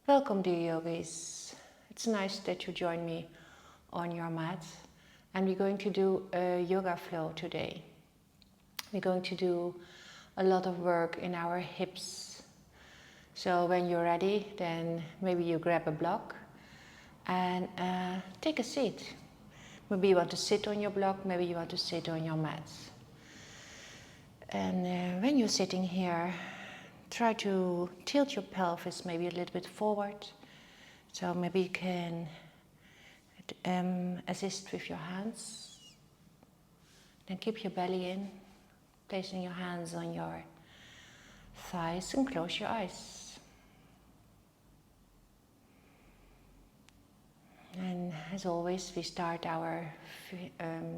Welcome, dear yogis. It's nice that you join me on your mat. And we're going to do a yoga flow today. We're going to do a lot of work in our hips. So when you're ready, then maybe you grab a block and take a seat. Maybe you want to sit on your block, maybe you want to sit on your mat. And when you're sitting here, try to tilt your pelvis maybe a little bit forward. So maybe you can assist with your hands. Then keep your belly in, placing your hands on your thighs and close your eyes. And as always, we start our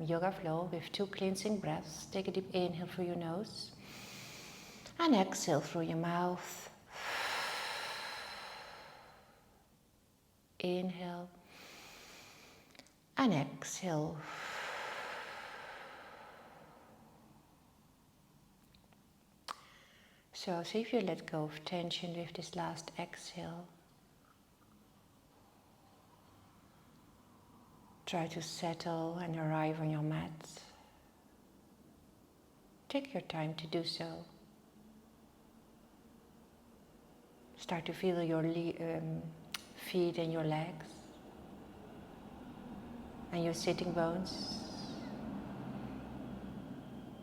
yoga flow with 2 cleansing breaths. Take a deep inhale through your nose and exhale through your mouth. Inhale and exhale. So see if you let go of tension with this last exhale. Try to settle and arrive on your mat. Take your time to do so. Start to feel your feet and your legs and your sitting bones.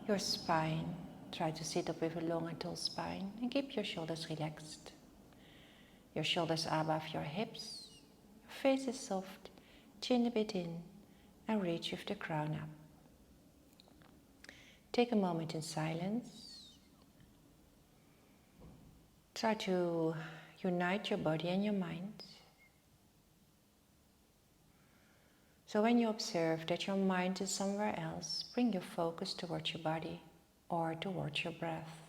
Your spine. Try to sit up with a long and tall spine and keep your shoulders relaxed. Your shoulders are above your hips. Your face is soft. Chin a bit in and reach with the crown up. Take a moment in silence. Try to unite your body and your mind. So when you observe that your mind is somewhere else, bring your focus towards your body or towards your breath.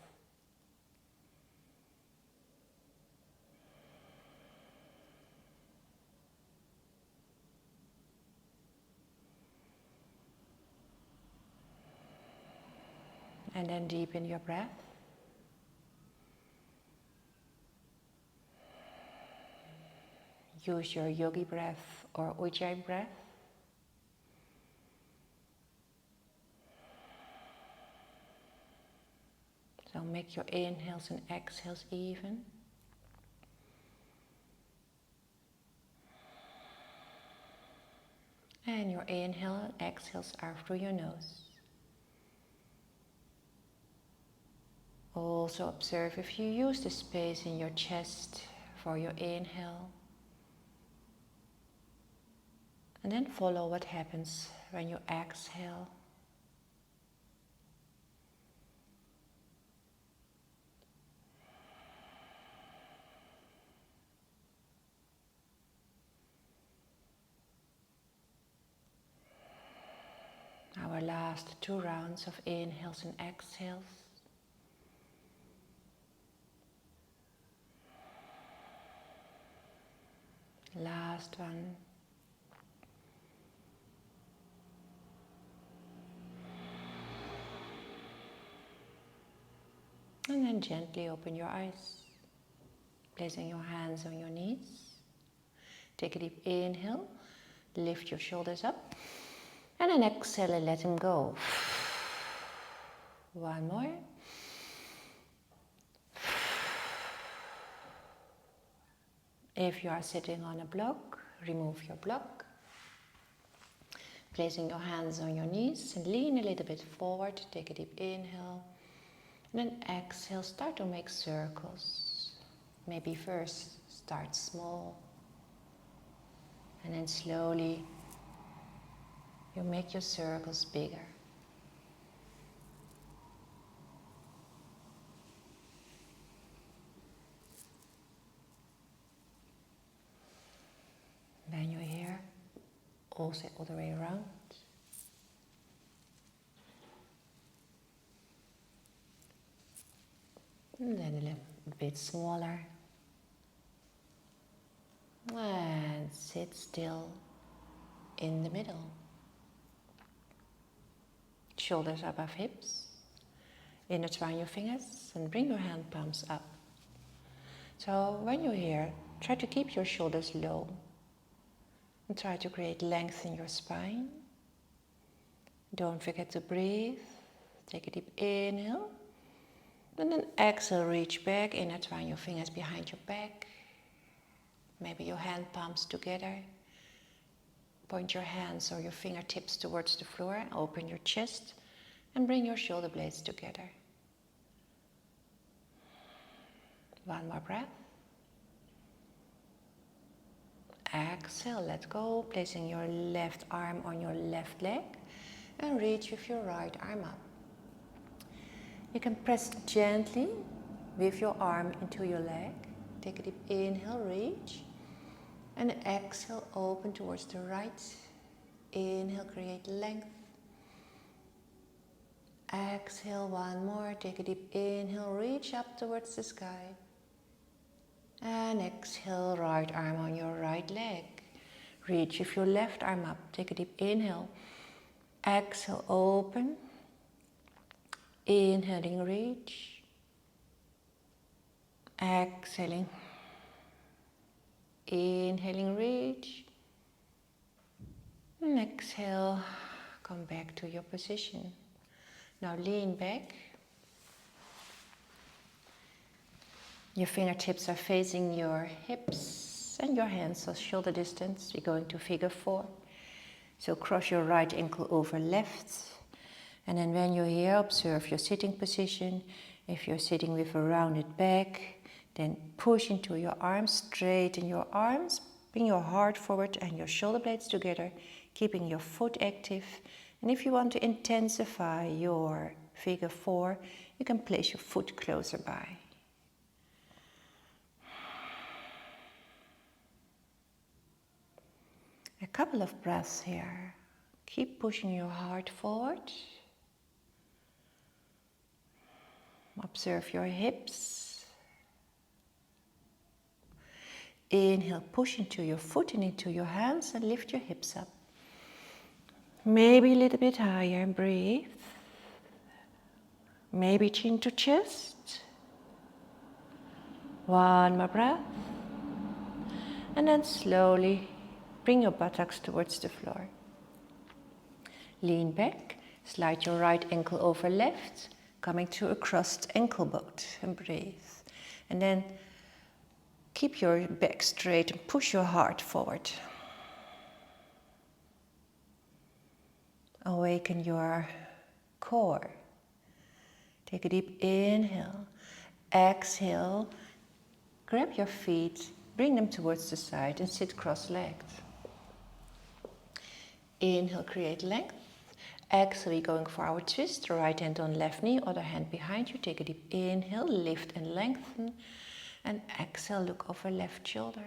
And then deepen your breath. Use your yogi breath or ujjayi breath. So make your inhales and exhales even. And your inhale and exhales are through your nose. Also observe if you use the space in your chest for your inhale. And then follow what happens when you exhale. Our last 2 rounds of inhales and exhales. Last one. And then gently open your eyes, placing your hands on your knees. Take a deep inhale, lift your shoulders up, and then exhale and let them go. One more. If you are sitting on a block, remove your block. Placing your hands on your knees and lean a little bit forward. Take a deep inhale. And then exhale, start to make circles. Maybe first start small. And then slowly you make your circles bigger. When you're here, also all the way around. And then a little bit smaller. And sit still in the middle. Shoulders above hips. Intertwine your fingers and bring your hand palms up. So when you're here, Try to keep your shoulders low and try to create length in your spine. Don't forget to breathe. Take a deep inhale. And then exhale, reach back, intertwine your fingers behind your back. Maybe your hand palms together. Point your hands or your fingertips towards the floor. Open your chest and bring your shoulder blades together. One more breath. Exhale, let go, placing your left arm on your left leg and reach with your right arm up. You can press gently with your arm into your leg. Take a deep inhale, reach. And exhale, open towards the right. Inhale, create length. Exhale, one more. Take a deep inhale, reach up towards the sky. And exhale, right arm on your right leg. Reach with your left arm up. Take a deep inhale. Exhale, open. Inhaling, reach. Exhaling. Inhaling, reach. And exhale, come back to your position. Now lean back. Your fingertips are facing your hips and your hands are shoulder distance. We're going to figure 4. So cross your right ankle over left. And then when you're here, observe your sitting position. If you're sitting with a rounded back, then push into your arms, straighten your arms, bring your heart forward and your shoulder blades together, keeping your foot active. And if you want to intensify your figure 4, you can place your foot closer by. A couple of breaths here. Keep pushing your heart forward. Observe your hips. Inhale, push into your foot and into your hands and lift your hips up. Maybe a little bit higher, breathe. Maybe chin to chest. One more breath. And then slowly bring your buttocks towards the floor. Lean back, slide your right ankle over left, coming to a crossed ankle boat and breathe. And then keep your back straight and push your heart forward. Awaken your core. Take a deep inhale. Exhale. Grab your feet, bring them towards the side and sit cross-legged. Inhale, create length. Exhale, we're going for our twist. Right hand on left knee, other hand behind you. Take a deep inhale, lift and lengthen. And exhale, look over left shoulder.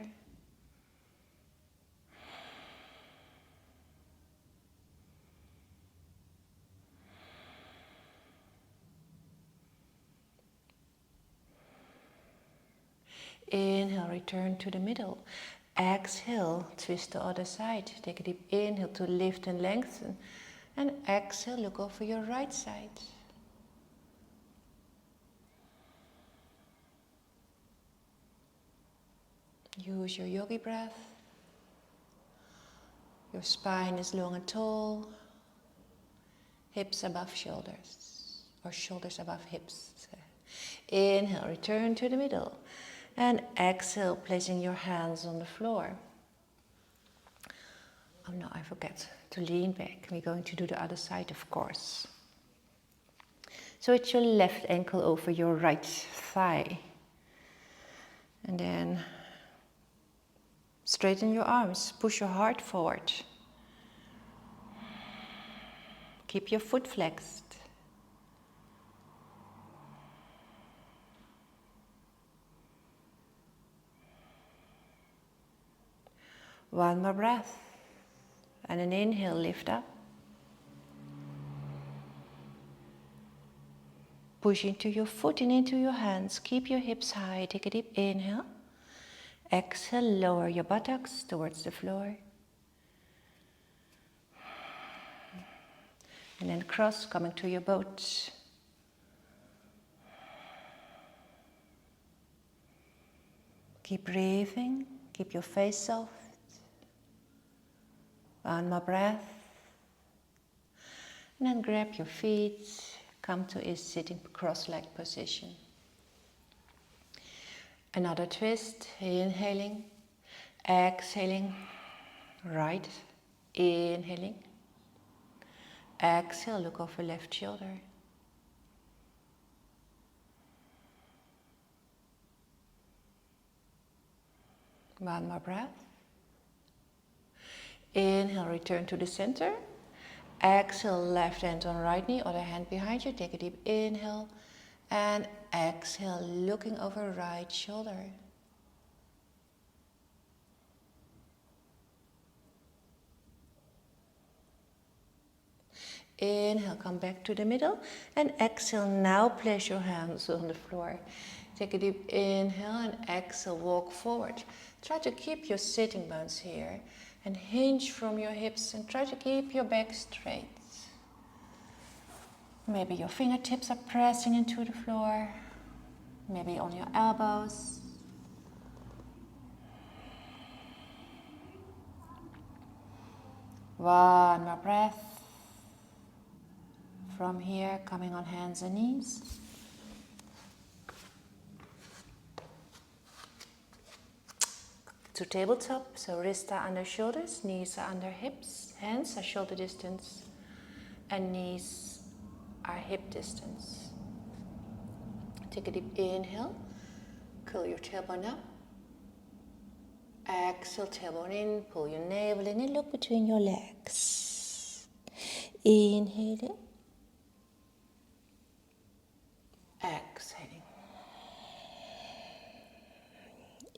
Inhale, return to the middle. Exhale, twist the other side. Take a deep inhale to lift and lengthen. And exhale, look over your right side. Use your yogi breath. Your spine is long and tall. Hips above shoulders, or shoulders above hips. Inhale, return to the middle. And exhale, placing your hands on the floor. Oh no, I forget to lean back. We're going to do the other side, of course. So it's your left ankle over your right thigh. And then straighten your arms, push your heart forward. Keep your foot flexed. One more breath. And an inhale, lift up. Push into your foot and into your hands. Keep your hips high. Take a deep inhale. Exhale, lower your buttocks towards the floor. And then cross, coming to your boat. Keep breathing, keep your face soft. One more breath. And then grab your feet, come to a sitting cross-legged position. Another twist, inhaling, exhaling, right, inhaling, exhale, look over left shoulder. One more breath. Inhale, return to the center. Exhale, left hand on right knee, other hand behind you. Take a deep inhale and exhale, looking over right shoulder. Inhale, come back to the middle and exhale. Now place your hands on the floor. Take a deep inhale and exhale, walk forward. Try to keep your sitting bones here and hinge from your hips and try to keep your back straight. Maybe your fingertips are pressing into the floor, maybe on your elbows. One more breath. From here, coming on hands and knees. To tabletop, so wrists are under shoulders, knees are under hips, hands are shoulder distance, and knees are hip distance. Take a deep inhale, curl your tailbone up. Exhale, tailbone in, pull your navel in and look between your legs. Inhaling. Exhaling.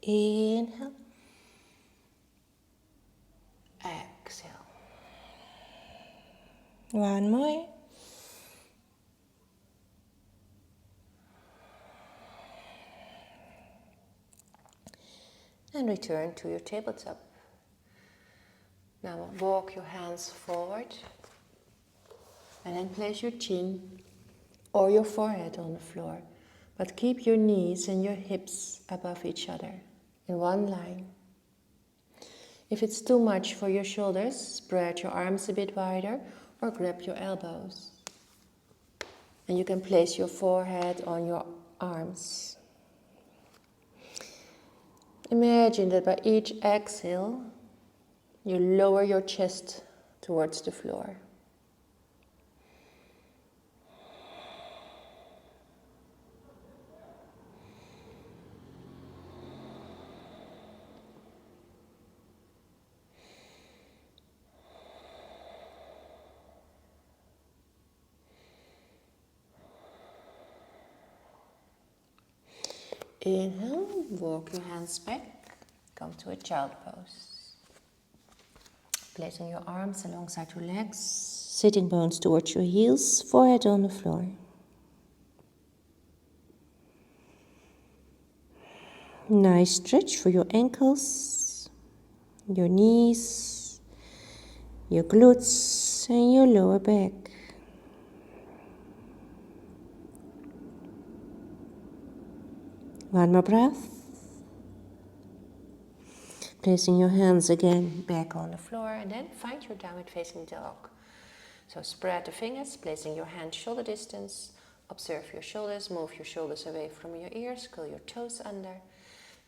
Inhale. Exhale. One more. And return to your tabletop. Now walk your hands forward and then place your chin or your forehead on the floor. But keep your knees and your hips above each other in one line. If it's too much for your shoulders, spread your arms a bit wider or grab your elbows. And you can place your forehead on your arms. Imagine that by each exhale, you lower your chest towards the floor. Inhale, walk your hands back, come to a child pose. Placing your arms alongside your legs, sitting bones towards your heels, forehead on the floor. Nice stretch for your ankles, your knees, your glutes and your lower back. One more breath. Placing your hands again back on the floor and then find your downward facing dog. So spread the fingers, placing your hands shoulder distance. Observe your shoulders, move your shoulders away from your ears, curl your toes under.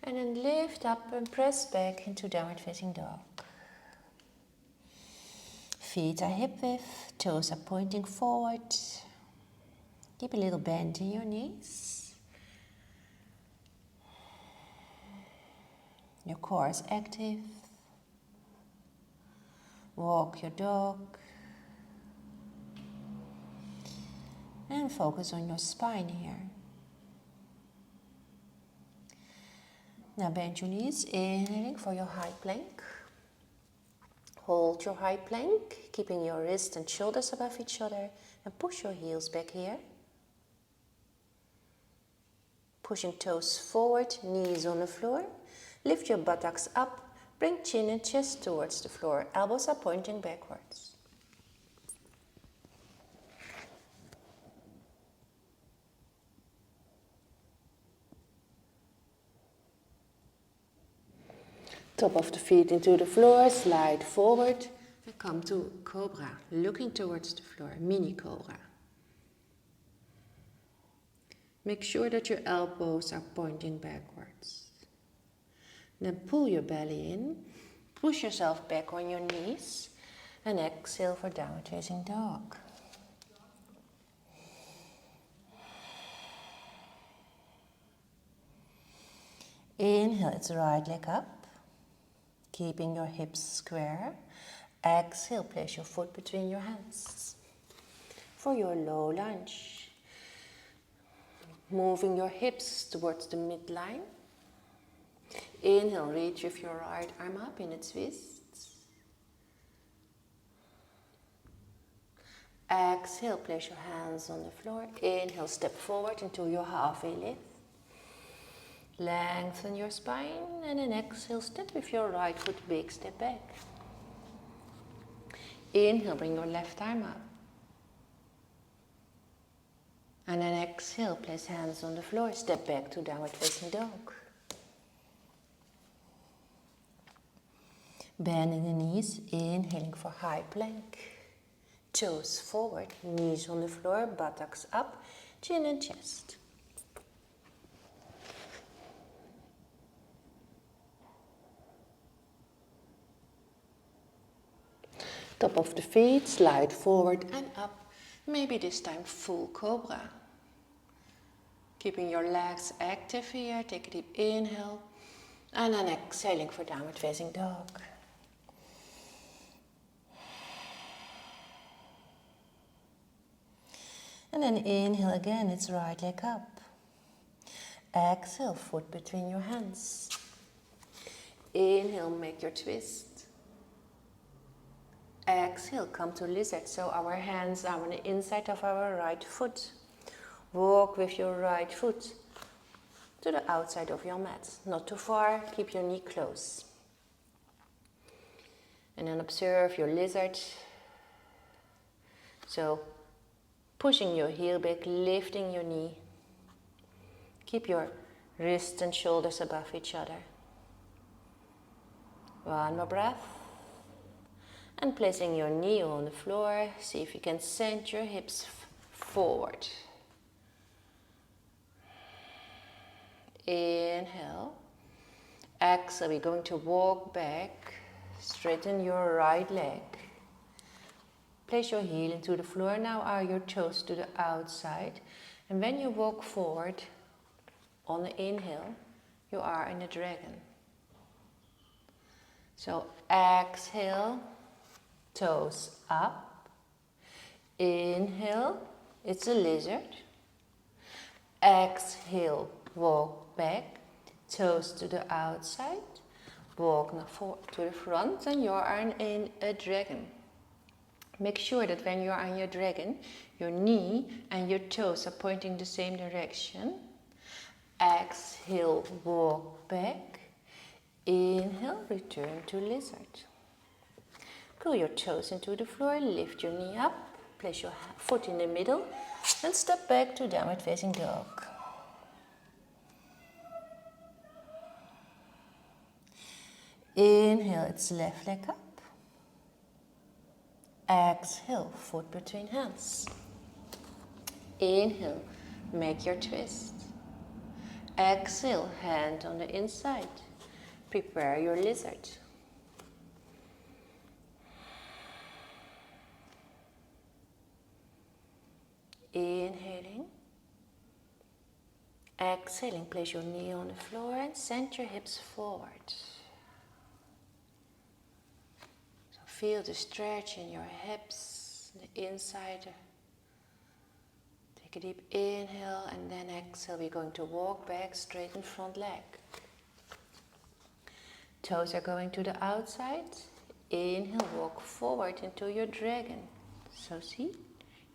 And then lift up and press back into downward facing dog. Feet are hip width, toes are pointing forward. Keep a little bend in your knees. Your core is active. Walk your dog. And focus on your spine here. Now bend your knees, inhaling for your high plank. Hold your high plank, keeping your wrists and shoulders above each other. And push your heels back here. Pushing toes forward, knees on the floor. Lift your buttocks up, bring chin and chest towards the floor. Elbows are pointing backwards. Top of the feet into the floor, slide forward and come to cobra, looking towards the floor, mini cobra. Make sure that your elbows are pointing backwards. Then pull your belly in, push yourself back on your knees and exhale for downward facing dog. Inhale, it's right leg up, keeping your hips square. Exhale, place your foot between your hands for your low lunge. Moving your hips towards the midline. Inhale, reach with your right arm up in a twist. Exhale, place your hands on the floor. Inhale, step forward into your halfway lift. Lengthen your spine and then exhale, step with your right foot, big step back. Inhale, bring your left arm up. And then exhale, place hands on the floor, step back to downward facing dog. Bending the knees, inhaling for high plank. Toes forward, knees on the floor, buttocks up, chin and chest. Top of the feet, slide forward and up. Maybe this time full cobra. Keeping your legs active here, take a deep inhale. And then exhaling for downward facing dog. And then inhale again, it's right leg up. Exhale, foot between your hands. Inhale, make your twist. Exhale, come to lizard. So our hands are on the inside of our right foot. Walk with your right foot to the outside of your mat. Not too far, keep your knee close. And then observe your lizard. So, pushing your heel back, lifting your knee. Keep your wrists and shoulders above each other. One more breath. And placing your knee on the floor, see if you can send your hips forward. Inhale. Exhale, we're going to walk back. Straighten your right leg. Place your heel into the floor. Now are your toes to the outside. And when you walk forward, on the inhale, you are in a dragon. So exhale. Toes up. Inhale, it's a lizard. Exhale, walk back. Toes to the outside. Walk to the front and you are in a dragon. Make sure that when you are on your dragon, your knee and your toes are pointing the same direction. Exhale, walk back. Inhale, return to lizard. Pull your toes into the floor, lift your knee up, place your foot in the middle, and step back to downward facing dog. Inhale, it's left leg up. Exhale, foot between hands. Inhale, make your twist. Exhale, hand on the inside. Prepare your lizard. Inhaling. Exhaling, place your knee on the floor and send your hips forward. So feel the stretch in your hips, the inside. Take a deep inhale and then exhale. We're going to walk back, straighten front leg. Toes are going to the outside. Inhale, walk forward into your dragon. So see?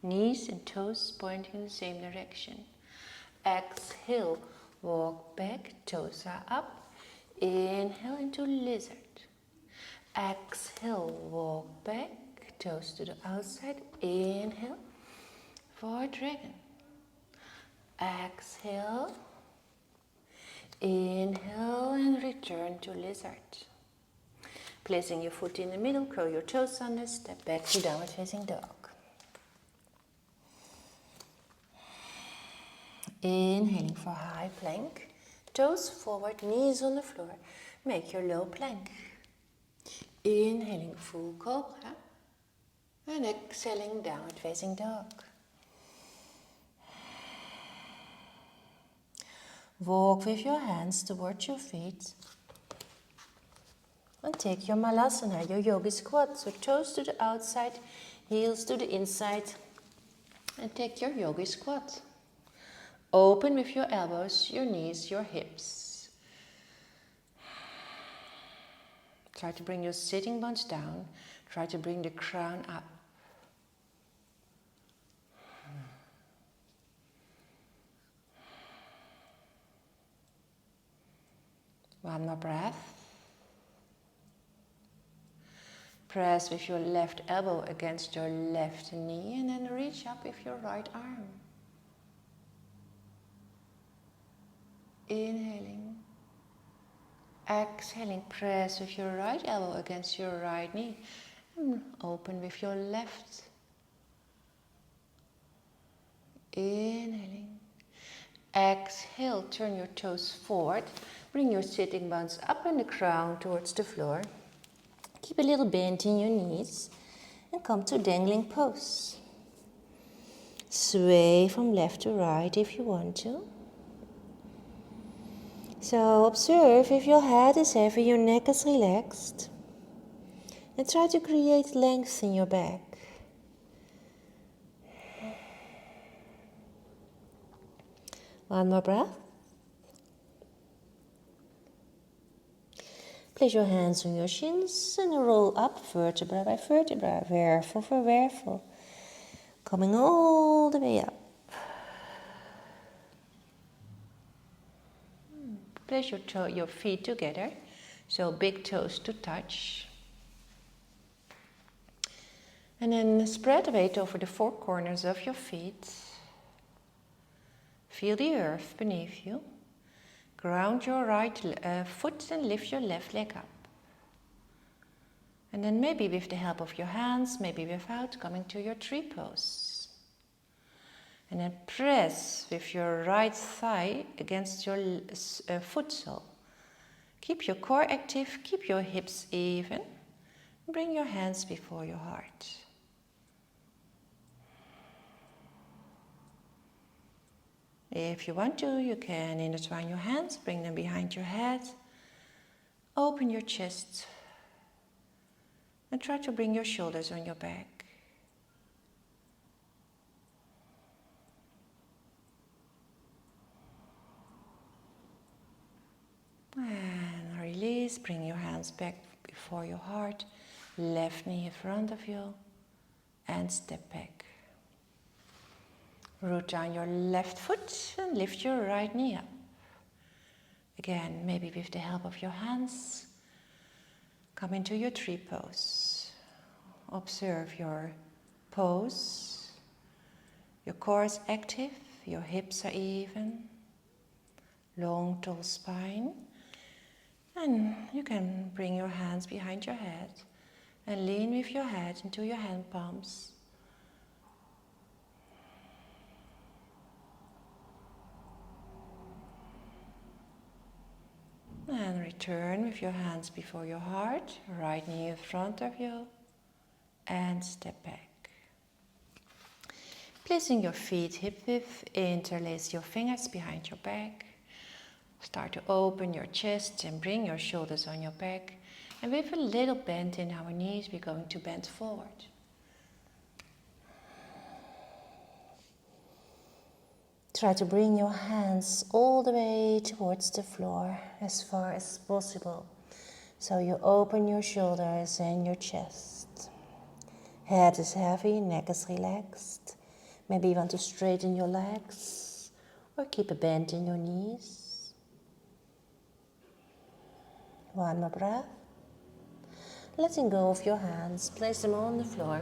Knees and toes pointing in the same direction. Exhale, walk back, toes are up. Inhale into lizard. Exhale, walk back, toes to the outside. Inhale for dragon. Exhale. Inhale and return to lizard. Placing your foot in the middle, curl your toes under, step back to downward facing dog. Inhaling for high plank, toes forward, knees on the floor. Make your low plank. Inhaling full cobra and exhaling downward facing dog. Walk with your hands towards your feet and take your malasana, your yogi squat. So toes to the outside, heels to the inside, and take your yogi squat. Open with your elbows, your knees, your hips. Try to bring your sitting bones down. Try to bring the crown up. One more breath. Press with your left elbow against your left knee and then reach up with your right arm. Inhaling. Exhaling. Press with your right elbow against your right knee and open with your left. Inhaling. Exhale. Turn your toes forward. Bring your sitting bones up and the crown towards the floor. Keep a little bend in your knees and come to dangling pose. Sway from left to right if you want to. So observe if your head is heavy, your neck is relaxed. And try to create length in your back. One more breath. Place your hands on your shins and roll up vertebra by vertebra, wervel for wervel. Coming all the way up. Place your feet together, so big toes to touch. And then spread the weight over the four corners of your feet. Feel the earth beneath you. Ground your right foot and lift your left leg up. And then maybe with the help of your hands, maybe without, coming to your tree pose. And then press with your right thigh against your foot sole. Keep your core active, keep your hips even. Bring your hands before your heart. If you want to, you can intertwine your hands, bring them behind your head. Open your chest. And try to bring your shoulders on your back. And release, bring your hands back before your heart. Left knee in front of you. And step back. Root down your left foot and lift your right knee up. Again, maybe with the help of your hands, come into your tree pose. Observe your pose. Your core is active, your hips are even. Long, tall spine. And you can bring your hands behind your head and lean with your head into your hand palms. And return with your hands before your heart, right knee in front of you, and step back. Placing your feet hip width, interlace your fingers behind your back. Start to open your chest and bring your shoulders on your back. And with a little bend in our knees, we're going to bend forward. Try to bring your hands all the way towards the floor as far as possible. So you open your shoulders and your chest. Head is heavy, neck is relaxed. Maybe you want to straighten your legs or keep a bend in your knees. One more breath. Letting go of your hands, place them on the floor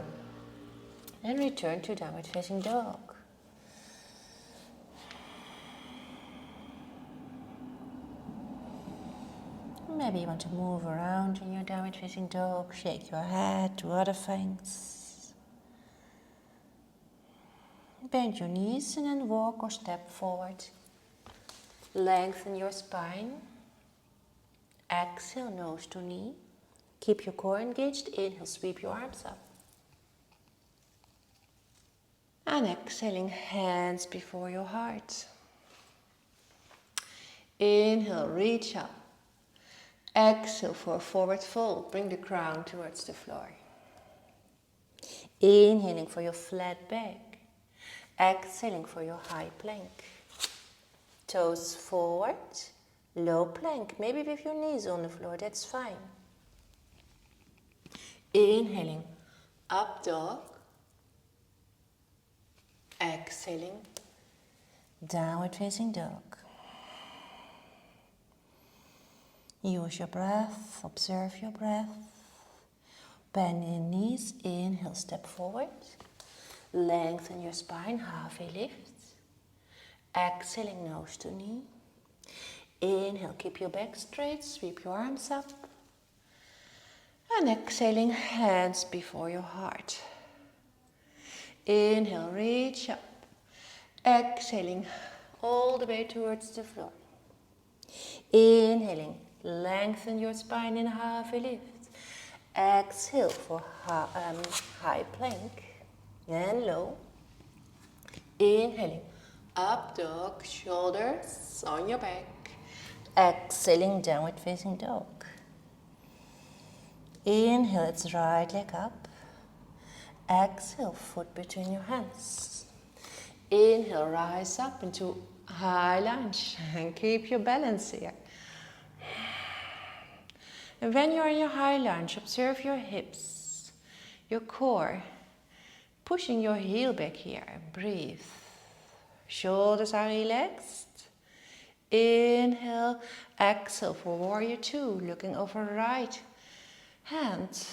and return to downward facing dog. maybe you want to move around in your downward facing dog, shake your head, do other things. Bend your knees and then walk or step forward. Lengthen your spine. Exhale, nose to knee. Keep your core engaged. Inhale, sweep your arms up. And exhaling, hands before your heart. Inhale, reach up. Exhale for a forward fold. Bring the crown towards the floor. Inhaling for your flat back. Exhaling for your high plank. Toes forward, low plank. Maybe with your knees on the floor, that's fine. Inhaling, up dog. Exhaling, downward facing dog. Use your breath, observe your breath. Bend your knees, inhale, step forward. Lengthen your spine, halfway lift. Exhaling, nose to knee. Inhale, keep your back straight, sweep your arms up. And exhaling, hands before your heart. Inhale, reach up. Exhaling, all the way towards the floor. Inhaling, lengthen your spine in halfway lift. Exhale for high plank and low. Inhaling, up dog, shoulders on your back. Exhaling, downward facing dog. Inhale, it's right leg up. Exhale, foot between your hands. Inhale, rise up into high lunge and keep your balance here. And when you're in your high lunge, observe your hips, your core, pushing your heel back here. Breathe. Shoulders are relaxed. Inhale, exhale for warrior two, looking over right hand.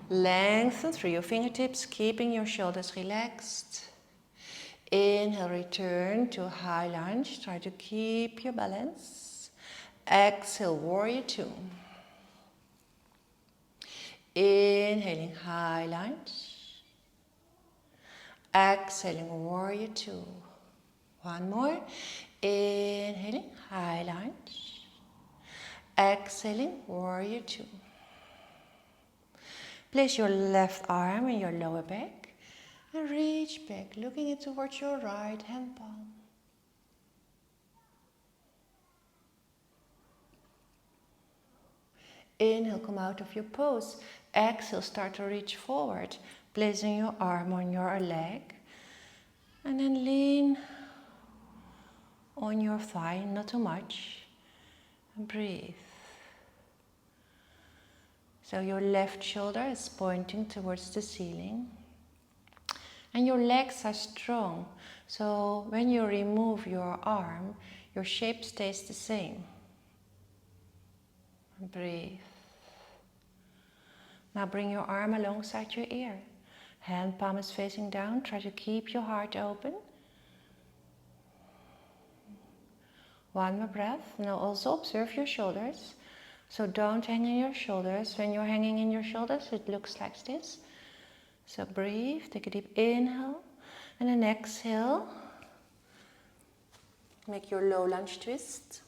Lengthen through your fingertips, keeping your shoulders relaxed. Inhale, return to high lunge. Try to keep your balance. Exhale, warrior two. Inhaling, high lunge. Exhaling, warrior two. One more. Inhaling, high lunge. Exhaling, warrior two. Place your left arm in your lower back and reach back, looking it towards your right hand palm. Inhale, come out of your pose. Exhale, start to reach forward, placing your arm on your leg. And then lean on your thigh, not too much. And breathe. So your left shoulder is pointing towards the ceiling. And your legs are strong. So when you remove your arm, your shape stays the same. Breathe. Now bring your arm alongside your ear. Hand palm is facing down. Try to keep your heart open. One more breath. Now also observe your shoulders. So don't hang in your shoulders. When you're hanging in your shoulders, it looks like this. So breathe, take a deep inhale, and then exhale. Make your low lunge twist.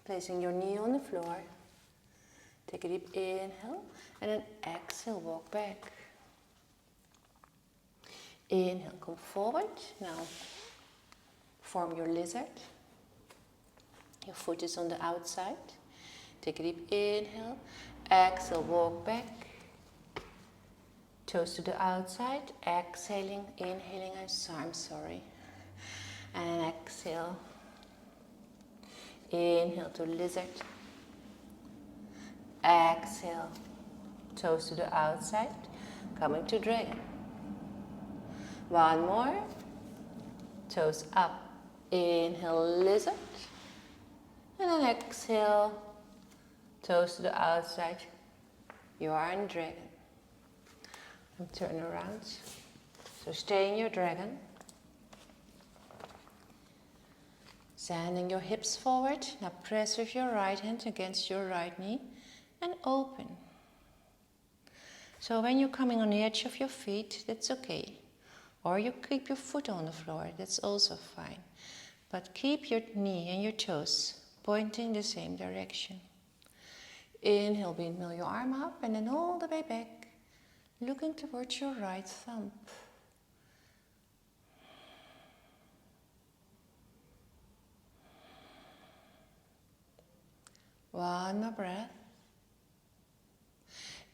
Placing your knee on the floor. Take a deep inhale, and then exhale, walk back. Inhale, come forward. Now form your lizard. Your foot is on the outside. Take a deep inhale. Exhale, walk back. Toes to the outside. Exhaling, inhaling, I'm sorry. And exhale. Inhale to lizard. Exhale. Toes to the outside. Coming to dragon. One more. Toes up. Inhale, lizard. And then exhale. Toes to the outside. You are in dragon. and turn around. So stay in your dragon. Sending your hips forward. Now press with your right hand against your right knee and open. So when you're coming on the edge of your feet, that's okay. Or you keep your foot on the floor, that's also fine. But keep your knee and your toes pointing the same direction. Inhale, windmill your arm up and then all the way back, looking towards your right thumb. One more breath.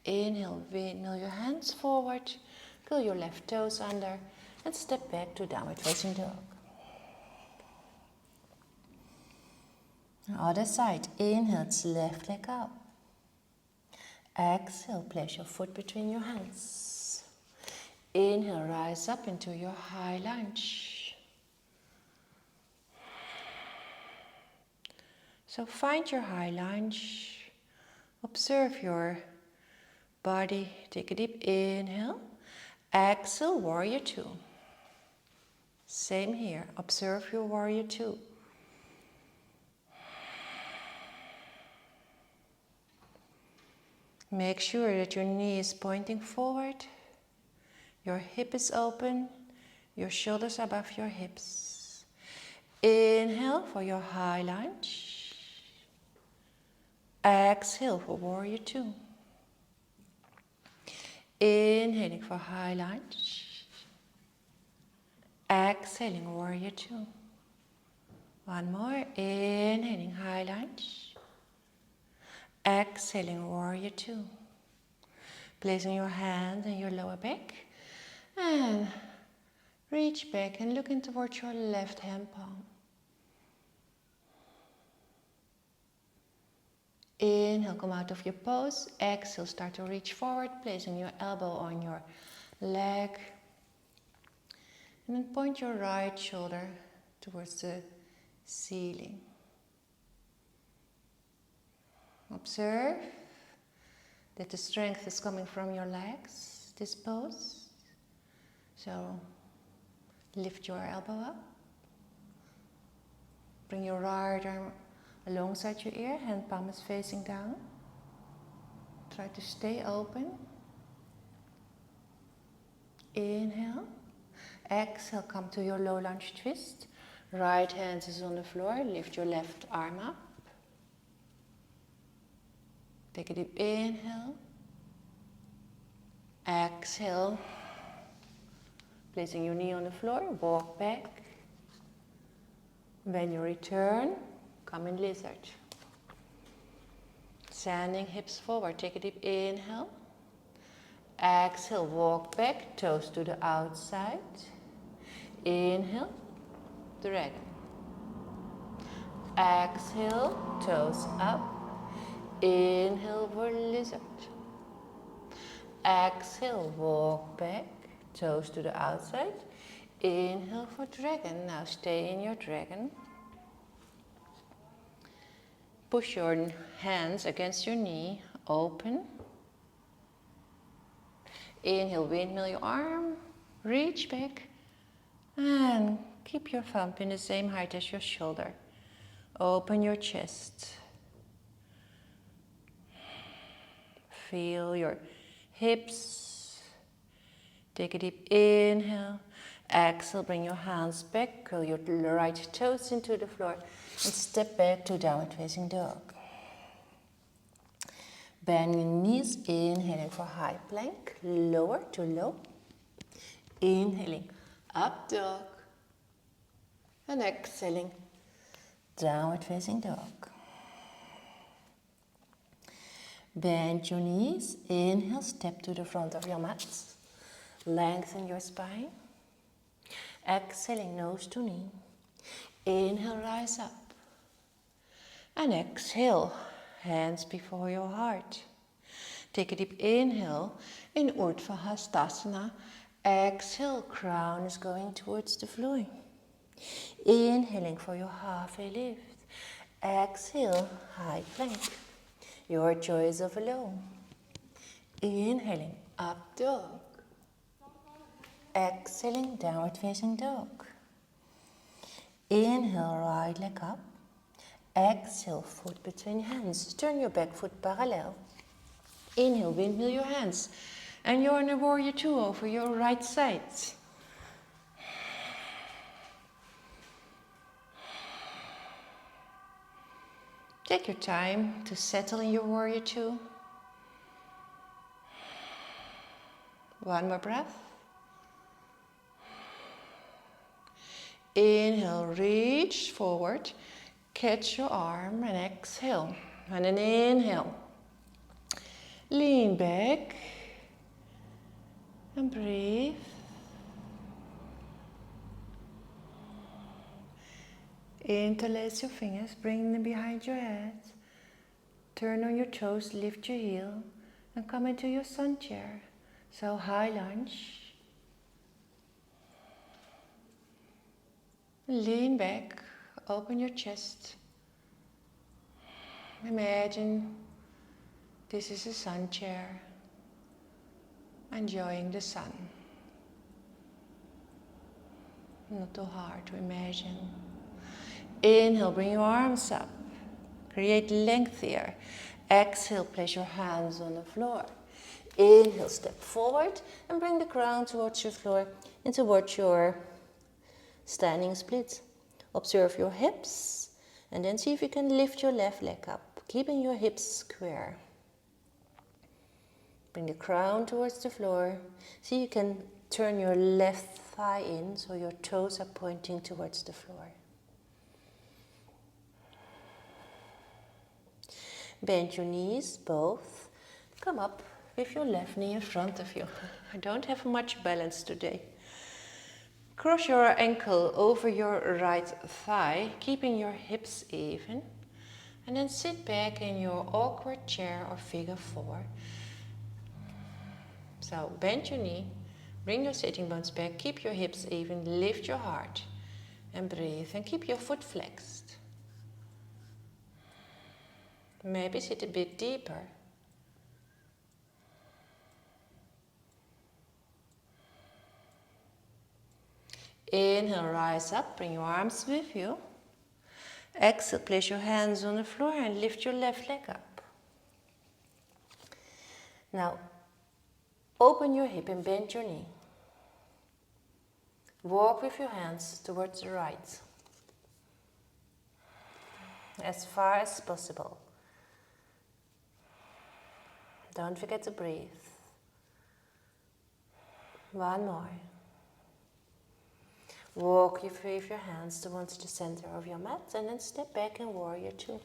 Inhale, windmill your hands forward, curl your left toes under and step back to downward facing dog. Other side, inhale, left leg up. Exhale, place your foot between your hands. Inhale, rise up into your high lunge. So find your high lunge. Observe your body. Take a deep inhale. Exhale, warrior two. Same here. Observe your warrior two. Make sure that your knee is pointing forward, your hip is open, your shoulders above your hips. Inhale for your high lunge. Exhale for warrior two. Inhaling for high lunge. Exhaling warrior two. One more. Inhaling high lunge. Exhaling warrior two. Placing your hand in your lower back and reach back and look in towards your left hand palm. Inhale, come out of your pose. Exhale, start to reach forward, placing your elbow on your leg. And then point your right shoulder towards the ceiling. Observe that the strength is coming from your legs, this pose. So lift your elbow up. Bring your right arm alongside your ear, hand palm is facing down. Try to stay open. Inhale. Exhale, come to your low lunge twist. Right hand is on the floor, lift your left arm up. Take a deep inhale. Exhale. Placing your knee on the floor, walk back. When you return, come in lizard. Sending hips forward, take a deep inhale. Exhale, walk back, toes to the outside. Inhale, dragon. Exhale, toes up. Inhale for lizard. Exhale, walk back, toes to the outside. Inhale for dragon. Now stay in your dragon. Push your hands against your knee, open. Inhale, windmill your arm, reach back. And keep your thumb in the same height as your shoulder. Open your chest. Feel your hips. Take a deep inhale. Exhale, bring your hands back. Curl your right toes into the floor. And step back to downward facing dog. Bend your knees. Inhaling for high plank. Lower to low. Inhaling up dog. And exhaling downward facing dog. Bend your knees. Inhale, step to the front of your mat. Lengthen your spine. Exhaling nose to knee. Inhale, rise up. And exhale, hands before your heart. Take a deep inhale in Urdhva Hastasana. Exhale, crown is going towards the floor. Inhaling for your halfway lift. Exhale, high plank. Your choice of a low. Inhaling, up dog. exhaling, downward facing dog. Inhale, right leg up. Exhale, foot between hands. Turn your back foot parallel. Inhale, windmill your hands. And you're in a warrior two over your right side. Take your time to settle in your warrior two. One more breath. Inhale, reach forward. Catch your arm and exhale. And then inhale. Lean back. And breathe. Interlace your fingers, bring them behind your head. Turn on your toes, lift your heel, and come into your sun chair. So high lunge. Lean back, open your chest. Imagine this is a sun chair, enjoying the sun. Not too hard to imagine. Inhale, bring your arms up. Create length here. Exhale, place your hands on the floor. Inhale, step forward and bring the crown towards your floor and towards your standing split. Observe your hips and then see if you can lift your left leg up, keeping your hips square. Bring the crown towards the floor. See you can turn your left thigh in so your toes are pointing towards the floor. Bend your knees, both. Come up with your left knee in front of you. I don't have much balance today. Cross your ankle over your right thigh, keeping your hips even. And then sit back in your awkward chair or figure four. So bend your knee, bring your sitting bones back, keep your hips even, lift your heart and breathe and keep your foot flexed. Maybe sit a bit deeper. Inhale, rise up, bring your arms with you. Exhale, place your hands on the floor and lift your left leg up. Now, open your hip and bend your knee. Walk with your hands towards the right. As far as possible. Don't forget to breathe. One more. Walk with your hands towards the center of your mat and then step back in warrior two.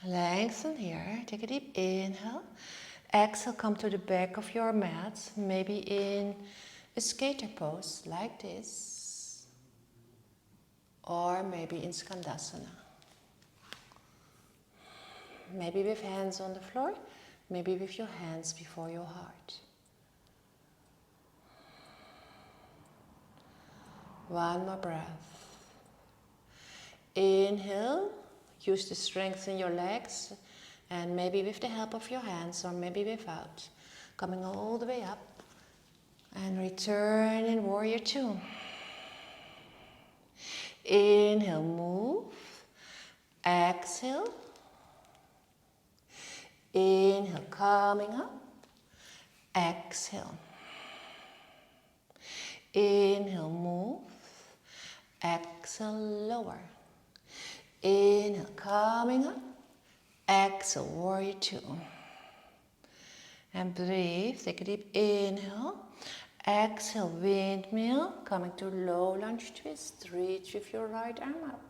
Lengthen here. Take a deep inhale. Exhale, come to the back of your mat, maybe in a skater pose like this, or maybe in Skandasana. Maybe with hands on the floor, maybe with your hands before your heart. One more breath. Inhale, use the strength in your legs, and maybe with the help of your hands or maybe without. Coming all the way up, and return in warrior two. Inhale, move. Exhale. Inhale, coming up. Exhale. Inhale, move. Exhale, lower. Inhale, coming up. Exhale, warrior two. And breathe. Take a deep inhale. Exhale, windmill. Coming to low lunge twist. Reach with your right arm up.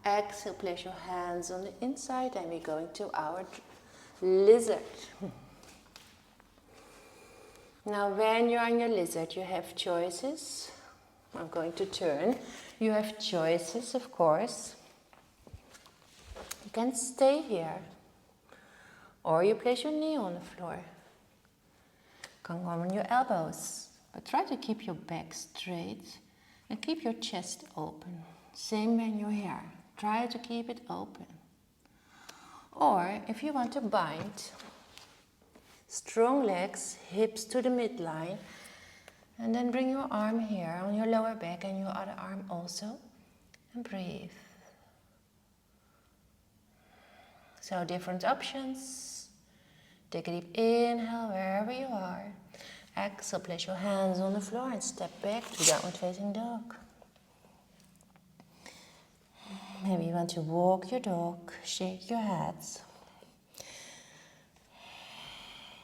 Exhale, place your hands on the inside and we're going to our lizard. Now when you're on your lizard, you have choices. I'm going to turn. You have choices, of course. You can stay here. Or you place your knee on the floor. Come on your elbows. But try to keep your back straight and keep your chest open. Same when you're here. Try to keep it open. Or if you want to bind, Strong legs, hips to the midline. And then bring your arm here on your lower back and your other arm also. And breathe. So different options. Take a deep inhale wherever you are. Exhale, place your hands on the floor and step back to downward facing dog. Maybe you want to walk your dog, shake your head.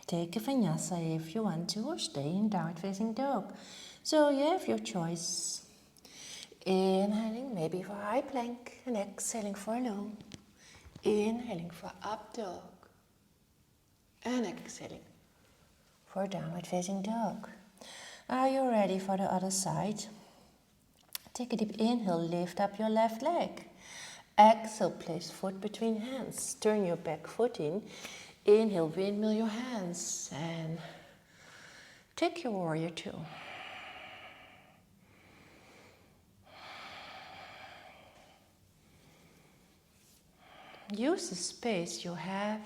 Take a vinyasa if you want to, or stay in downward facing dog. So you have your choice. Inhaling maybe for high plank and exhaling for low. Inhaling for up dog and exhaling for downward facing dog. Are you ready for the other side? Take a deep inhale, lift up your left leg. Exhale, place foot between hands. Turn your back foot in. Inhale, windmill your hands and take your warrior two. Use the space you have.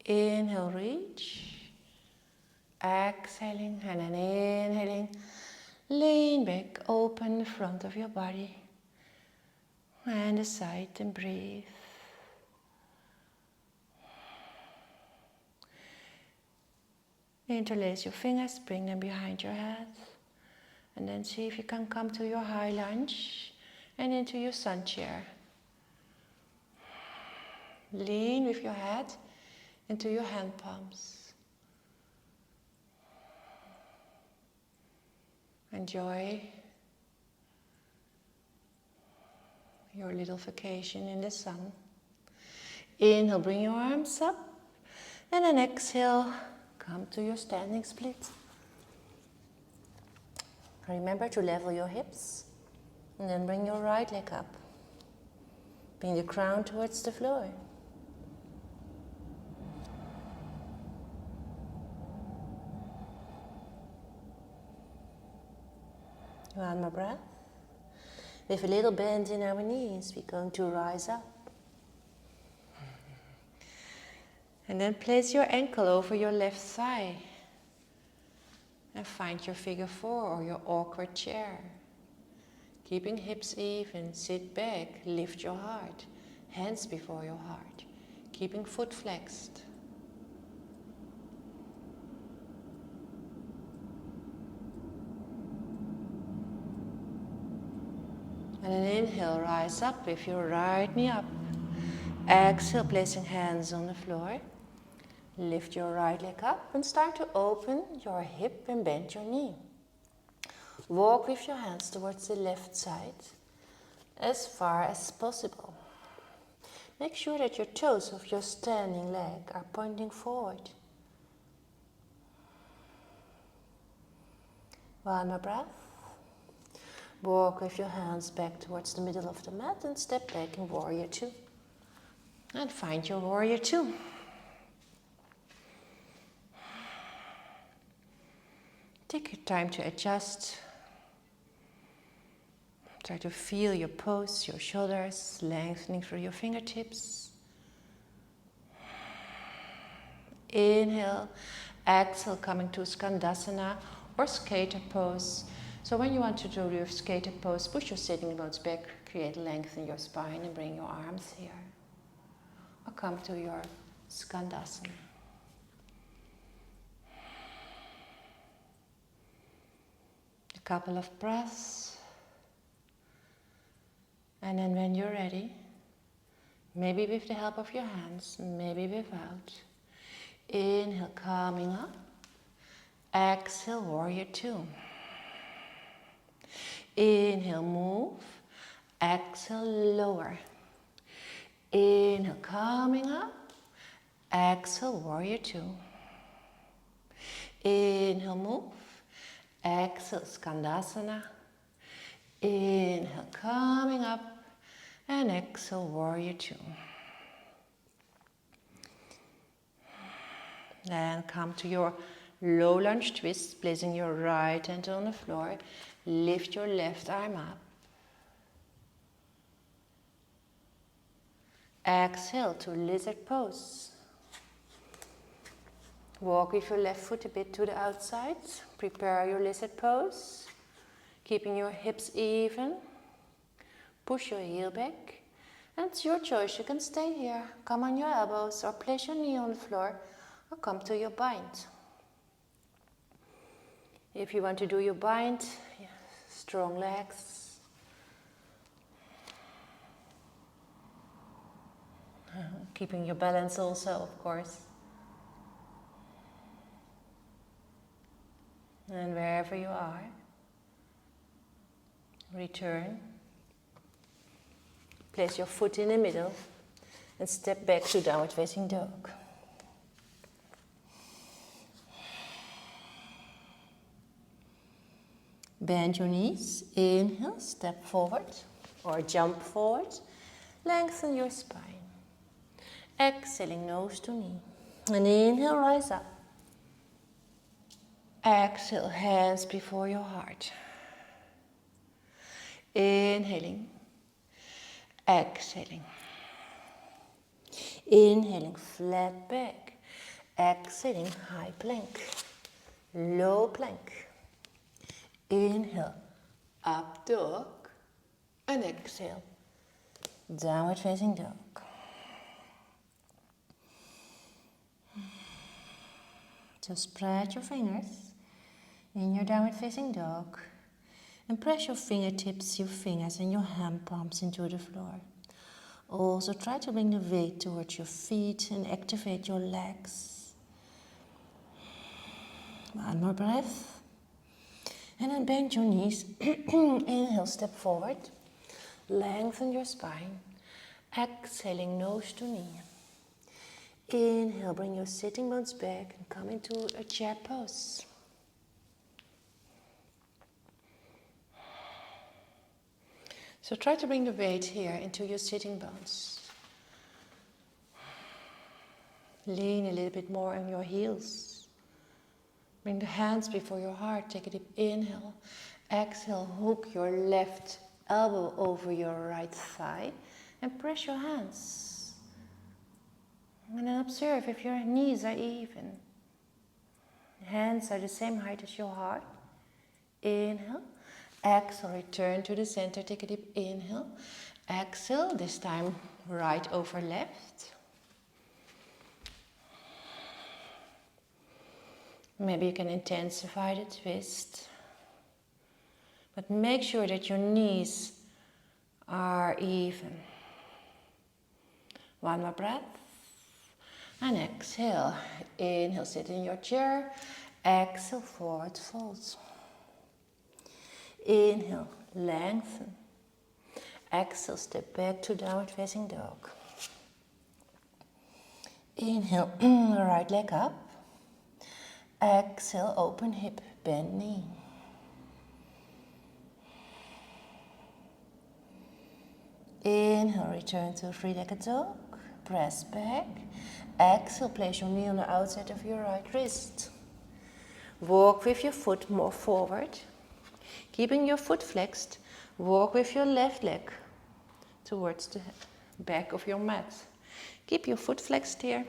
Inhale, reach. Exhaling and then inhaling. Lean back, open the front of your body and the side and breathe. Interlace your fingers, bring them behind your head. And then see if you can come to your high lunge and into your sun chair. Lean with your head into your hand palms. Enjoy your little vacation in the sun. Inhale, bring your arms up. And then exhale, come to your standing split. Remember to level your hips. And then bring your right leg up. Bring the crown towards the floor. One more breath. With a little bend in our knees, we're going to rise up. And then place your ankle over your left thigh. And find your figure four or your awkward chair. Keeping hips even, sit back, lift your heart. Hands before your heart. Keeping foot flexed. And then inhale, rise up with your right knee up. Exhale, placing hands on the floor. Lift your right leg up and start to open your hip and bend your knee. Walk with your hands towards the left side as far as possible. Make sure that your toes of your standing leg are pointing forward. One more breath. Walk with your hands back towards the middle of the mat and step back in warrior two. And find your warrior two. Take your time to adjust. Try to feel your pose, your shoulders lengthening through your fingertips. Inhale, exhale, coming to Skandasana or skater pose. So when you want to do your skater pose, push your sitting bones back, create length in your spine and bring your arms here. Or come to your Skandasana. A couple of breaths. And then when you're ready, maybe with the help of your hands, maybe without. Inhale, coming up. Exhale, warrior two. Inhale, move. Exhale, lower. Inhale, coming up. Exhale, warrior two. Inhale, move. Exhale, Skandasana. Inhale, coming up. And exhale, warrior two. Then come to your low lunge twist, placing your right hand on the floor. Lift your left arm up. Exhale to lizard pose. Walk with your left foot a bit to the outside. Prepare your lizard pose. Keeping your hips even. Push your heel back. And it's your choice. You can stay here. Come on your elbows or place your knee on the floor or come to your bind. If you want to do your bind, strong legs. Keeping your balance also, of course. And wherever you are, return. Place your foot in the middle and step back to downward facing dog. Bend your knees, inhale, step forward or jump forward. Lengthen your spine. Exhaling nose to knee. And inhale, rise up. Exhale, hands before your heart. Inhaling. Exhaling. Inhaling, flat back. Exhaling, high plank. Low plank. Inhale, up dog. And exhale, downward facing dog. So spread your fingers in your downward facing dog and press your fingertips, your fingers and your hand palms into the floor. Also try to bring the weight towards your feet and activate your legs. One more breath. And then bend your knees. Inhale, step forward. Lengthen your spine. Exhaling, nose to knee. Inhale, bring your sitting bones back and come into a chair pose. So try to bring the weight here into your sitting bones. Lean a little bit more on your heels. Bring the hands before your heart. Take a deep inhale. Exhale, hook your left elbow over your right thigh and press your hands. And then observe if your knees are even. Hands are the same height as your heart. Inhale. Exhale, return to the center. Take a deep inhale. Exhale, this time right over left. Maybe you can intensify the twist. But make sure that your knees are even. One more breath. And exhale. Inhale, sit in your chair. Exhale, forward fold. Inhale, lengthen. Exhale, step back to downward facing dog. Inhale, right leg up. Exhale, open hip, bend knee. Inhale, return to three-legged dog. Press back. Exhale, place your knee on the outside of your right wrist. Walk with your foot more forward. Keeping your foot flexed, walk with your left leg towards the back of your mat. Keep your foot flexed here.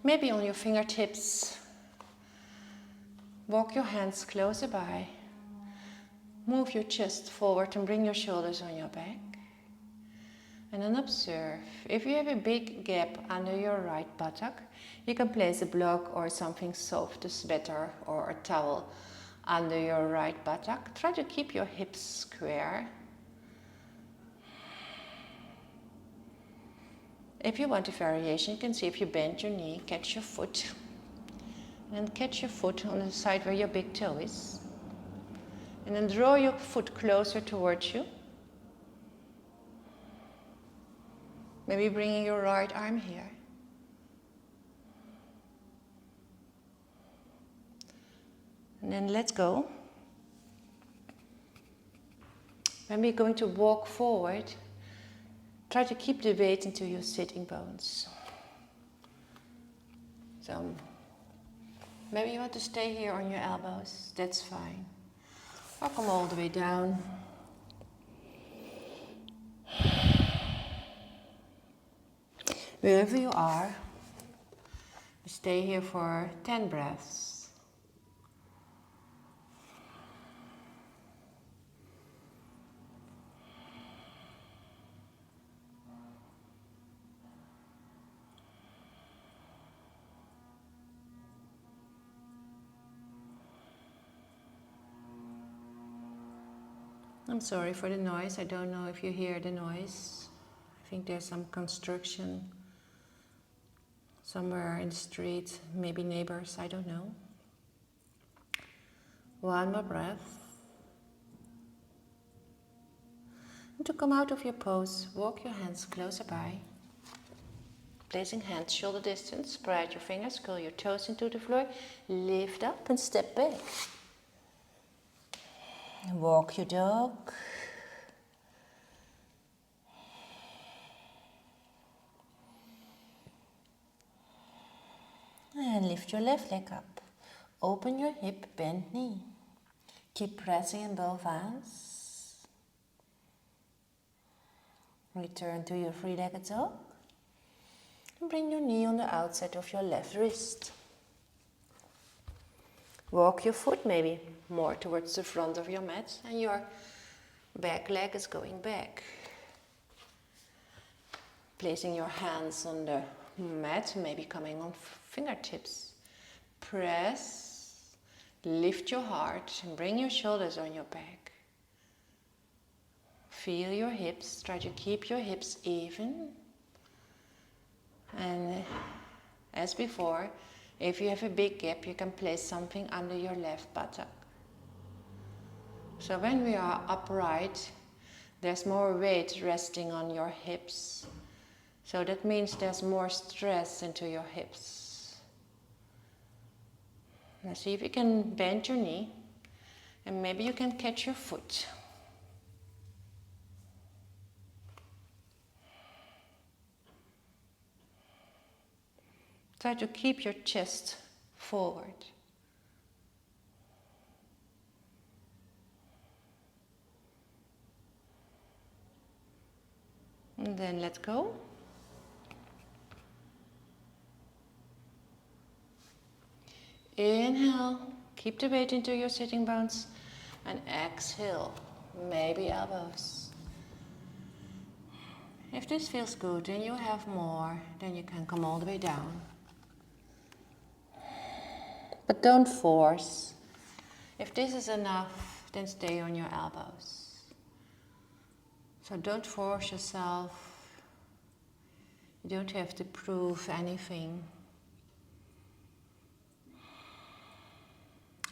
Maybe on your fingertips. Walk your hands closer by. Move your chest forward and bring your shoulders on your back. And then observe. If you have a big gap under your right buttock, you can place a block or something soft, a sweater or a towel under your right buttock. Try to keep your hips square. If you want a variation, you can see if you bend your knee, catch your foot, and catch your foot on the side where your big toe is. And then draw your foot closer towards you. Maybe bringing your right arm here. And then let's go. When we're going to walk forward, try to keep the weight into your sitting bones. So maybe you want to stay here on your elbows, that's fine. Or come all the way down. Wherever you are, stay here for 10 breaths. I'm sorry for the noise. I don't know if you hear the noise. I think there's some construction somewhere in the street, maybe neighbors, I don't know. One more breath. And to come out of your pose, walk your hands closer by. Placing hands shoulder distance, spread your fingers, curl your toes into the floor, lift up and step back. Walk your dog. And lift your left leg up. Open your hip, bend knee. Keep pressing in both hands. Return to your three-legged dog. And bring your knee on the outside of your left wrist. Walk your foot maybe more towards the front of your mat and your back leg is going back. Placing your hands on the mat, maybe coming on fingertips. Press, lift your heart and bring your shoulders on your back. Feel your hips, try to keep your hips even. And as before, if you have a big gap, you can place something under your left buttock. So when we are upright, there's more weight resting on your hips. So that means there's more stress into your hips. Now see if you can bend your knee and maybe you can catch your foot. Try to keep your chest forward. And then let go. Inhale, keep the weight into your sitting bones. And exhale, maybe elbows. If this feels good and you have more, then you can come all the way down. But don't force. If this is enough, then stay on your elbows. So don't force yourself. You don't have to prove anything.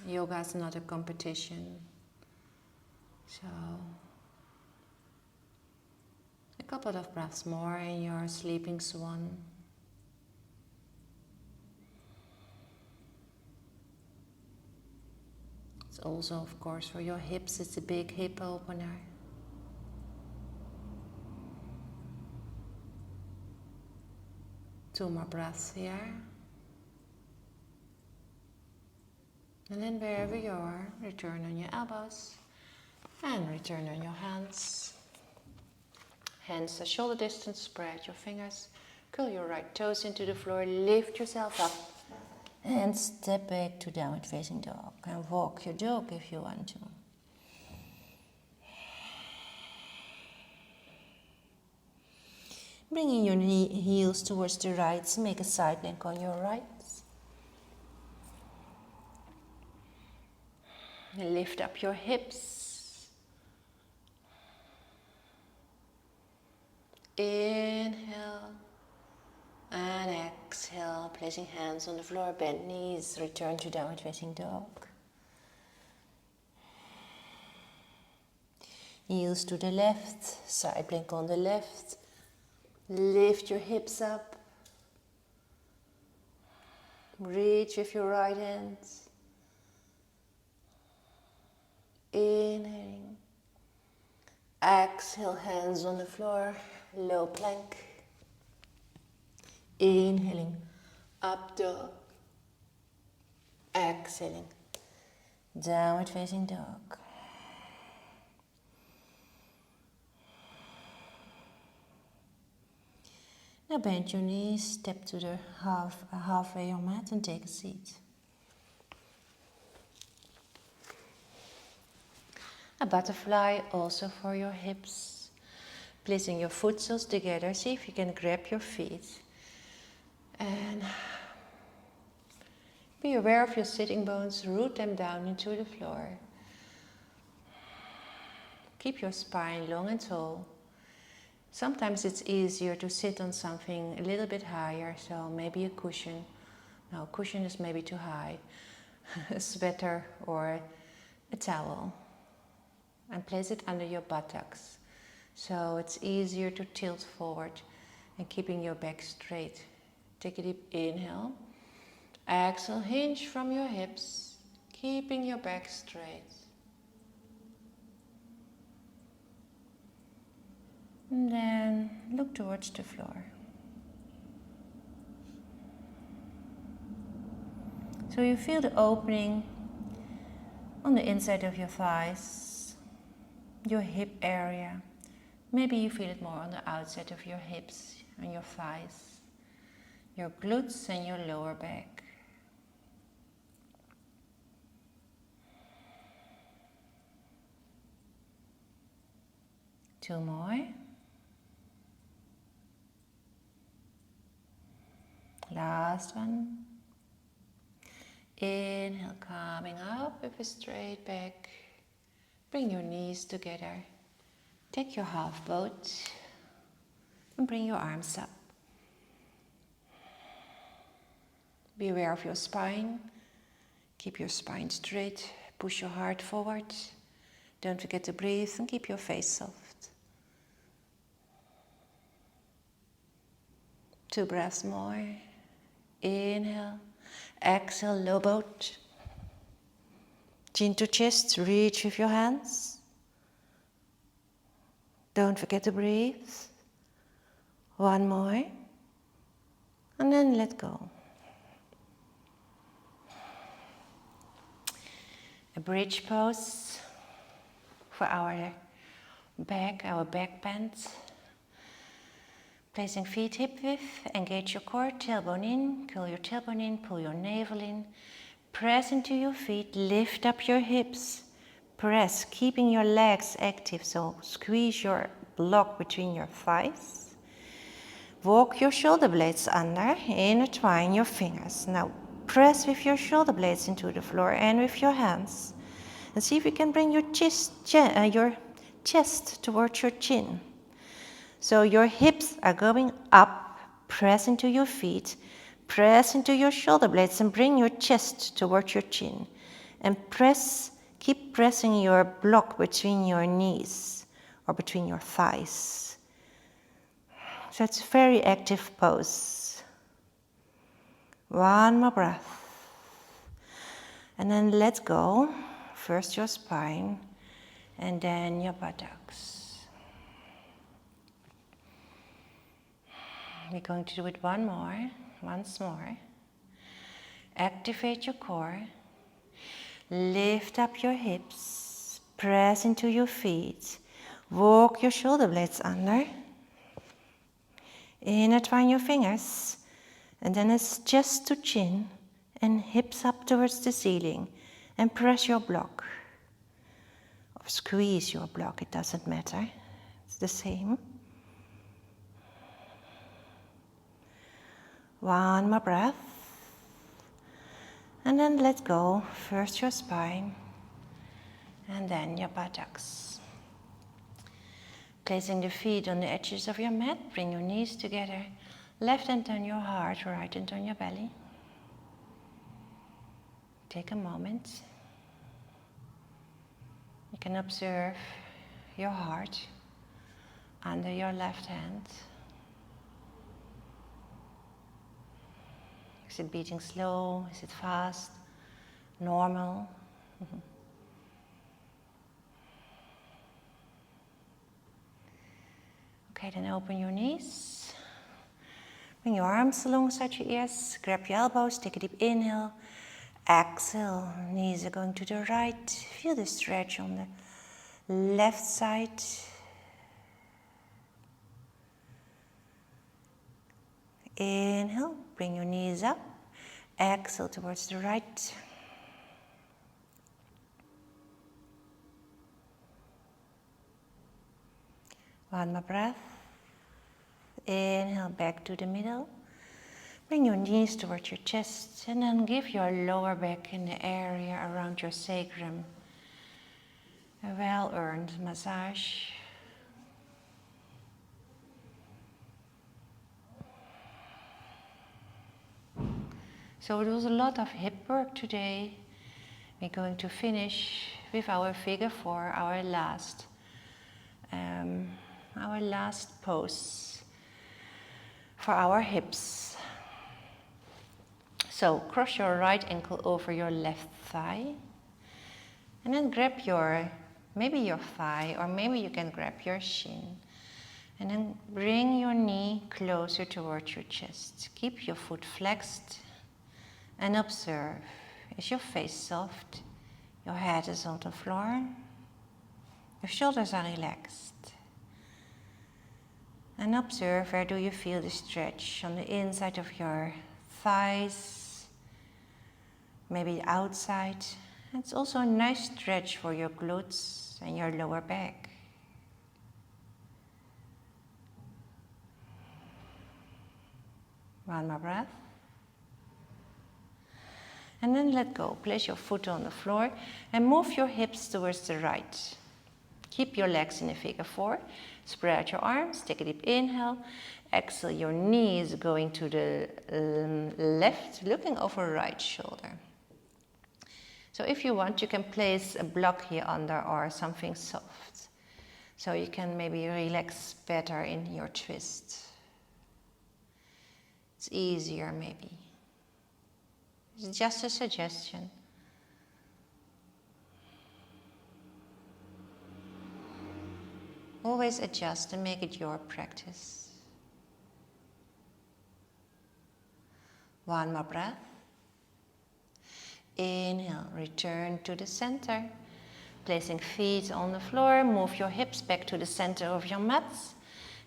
Yoga is not a competition. So a couple of breaths more in your sleeping swan. It's also, of course, for your hips, it's a big hip opener. Two more breaths here. And then wherever you are, return on your elbows and return on your hands. Hands at shoulder distance, spread your fingers, curl your right toes into the floor, lift yourself up and step back to downward facing dog and walk your dog if you want to. Bringing your heels towards the right, make a side plank on your right. Lift up your hips. Inhale and exhale, placing hands on the floor, bend knees, return to downward facing dog. Heels to the left, side plank on the left. Lift your hips up. Reach with your right hand. Inhaling. Exhale, hands on the floor, low plank. Inhaling, up dog. Exhaling, downward facing dog. Now bend your knees, step to the halfway your mat and take a seat. A butterfly also for your hips. Placing your foot soles together, see if you can grab your feet. And be aware of your sitting bones, root them down into the floor. Keep your spine long and tall. Sometimes it's easier to sit on something a little bit higher, so maybe a cushion. No, cushion is maybe too high. A sweater or a towel. And place it under your buttocks. So it's easier to tilt forward and keeping your back straight. Take a deep inhale. Exhale, hinge from your hips, keeping your back straight. And then look towards the floor. So you feel the opening on the inside of your thighs, your hip area. Maybe you feel it more on the outside of your hips and your thighs, your glutes and your lower back. Two more. Last one. Inhale, coming up with a straight back. Bring your knees together. Take your half boat and bring your arms up. Be aware of your spine. Keep your spine straight. Push your heart forward. Don't forget to breathe and keep your face soft. 2 breaths more. Inhale. Exhale, low boat. Chin to chest, reach with your hands. Don't forget to breathe. 1 more. And then let go. A bridge pose for our back bend. Placing feet hip width, engage your core, tailbone in, curl your tailbone in, pull your navel in. Press into your feet, lift up your hips. Press, keeping your legs active, so squeeze your block between your thighs. Walk your shoulder blades under, intertwine your fingers. Now press with your shoulder blades into the floor and with your hands. And see if you can bring your chest towards your chin. So your hips are going up, press into your feet, press into your shoulder blades and bring your chest towards your chin. And keep pressing your block between your knees or between your thighs. So it's a very active pose. 1 more breath. And then let go. First your spine and then your buttocks. We're going to do it once more. Activate your core. Lift up your hips. Press into your feet. Walk your shoulder blades under. Intertwine your fingers. And then it's chest to chin and hips up towards the ceiling. And press your block. Or squeeze your block, it doesn't matter. It's the same. 1 more breath. And then let go. First your spine and then your buttocks. Placing the feet on the edges of your mat, bring your knees together. Left hand on your heart, right hand on your belly. Take a moment. You can observe your heart under your left hand. Is it beating slow? Is it fast? Normal? Okay, then open your knees. Bring your arms alongside your ears. Grab your elbows. Take a deep inhale. Exhale. Knees are going to the right. Feel the stretch on the left side. Inhale, bring your knees up. Exhale towards the right. One more breath. Inhale, back to the middle. Bring your knees towards your chest and then give your lower back in the area around your sacrum a well-earned massage. So it was a lot of hip work today. We're going to finish with our figure 4, our last pose for our hips. So cross your right ankle over your left thigh and then grab maybe your thigh, or maybe you can grab your shin. And then bring your knee closer towards your chest. Keep your foot flexed and observe. Is your face soft? Your head is on the floor? Your shoulders are relaxed. And observe, where do you feel the stretch on the inside of your thighs? Maybe outside. It's also a nice stretch for your glutes and your lower back. One more breath. And then let go. Place your foot on the floor and move your hips towards the right. Keep your legs in a figure 4. Spread your arms. Take a deep inhale. Exhale, your knee is going to the left, looking over right shoulder. So if you want, you can place a block here under or something soft. So you can maybe relax better in your twist. It's easier maybe. It's just a suggestion. Always adjust and make it your practice. One more breath. Inhale, return to the center. Placing feet on the floor, move your hips back to the center of your mat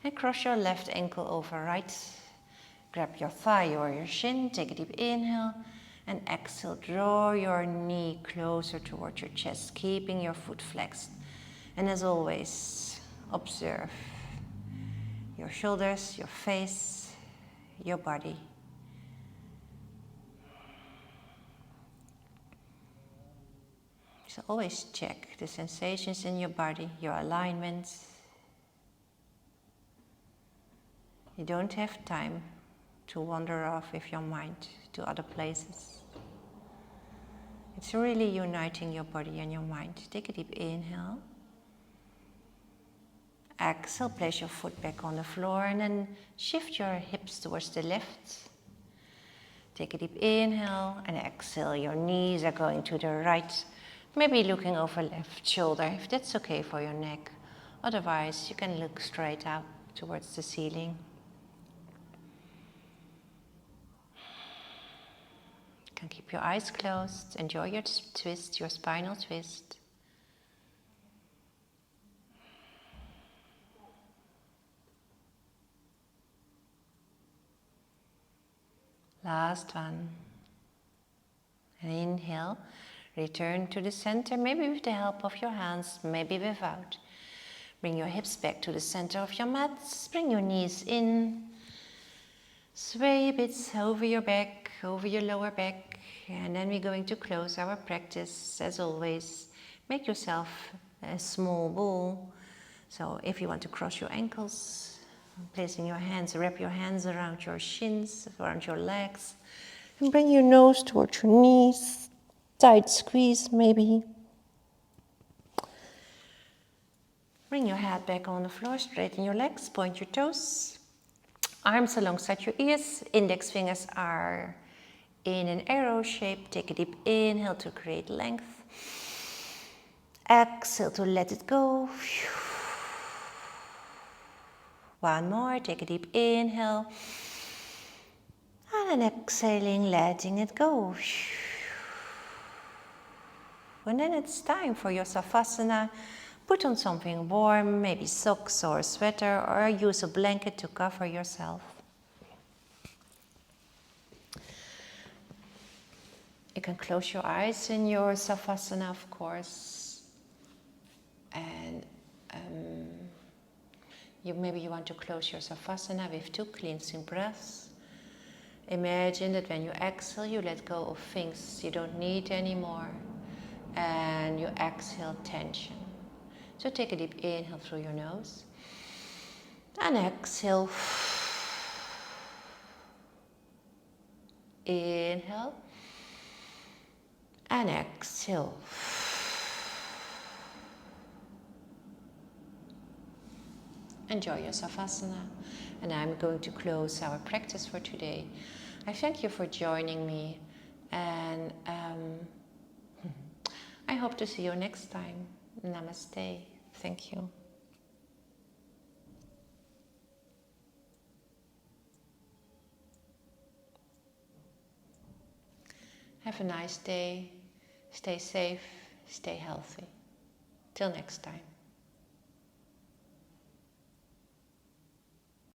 and cross your left ankle over right. Grab your thigh or your shin, take a deep inhale and exhale. Draw your knee closer towards your chest, keeping your foot flexed. And as always, observe your shoulders, your face, your body. So always check the sensations in your body, your alignment. You don't have time to wander off with your mind to other places. It's really uniting your body and your mind. Take a deep inhale. Exhale, place your foot back on the floor and then shift your hips towards the left. Take a deep inhale and exhale. Your knees are going to the right. Maybe looking over left shoulder, if that's okay for your neck. Otherwise, you can look straight up towards the ceiling. You can keep your eyes closed. Enjoy your twist, your spinal twist. Last one. And inhale. Return to the center, maybe with the help of your hands, maybe without. Bring your hips back to the center of your mat. Bring your knees in. Sway a bit over your back, over your lower back. And then we're going to close our practice. As always, make yourself a small ball. So if you want to cross your ankles, placing your hands, wrap your hands around your shins, around your legs. And bring your nose towards your knees. Tight squeeze maybe. Bring your head back on the floor, straighten your legs, point your toes. Arms alongside your ears, index fingers are in an arrow shape. Take a deep inhale to create length. Exhale to let it go. One more, take a deep inhale. And then exhaling, letting it go. And then it's time for your Savasana. Put on something warm, maybe socks or a sweater, or use a blanket to cover yourself. You can close your eyes in your Savasana, of course. And maybe you want to close your Savasana with 2 cleansing breaths. Imagine that when you exhale, you let go of things you don't need anymore. And you exhale tension. So take a deep inhale through your nose. And exhale. Inhale. And exhale. Enjoy your Savasana. And I'm going to close our practice for today. I thank you for joining me. And I hope to see you next time. Namaste. Thank you. Have a nice day. Stay safe. Stay healthy. Till next time.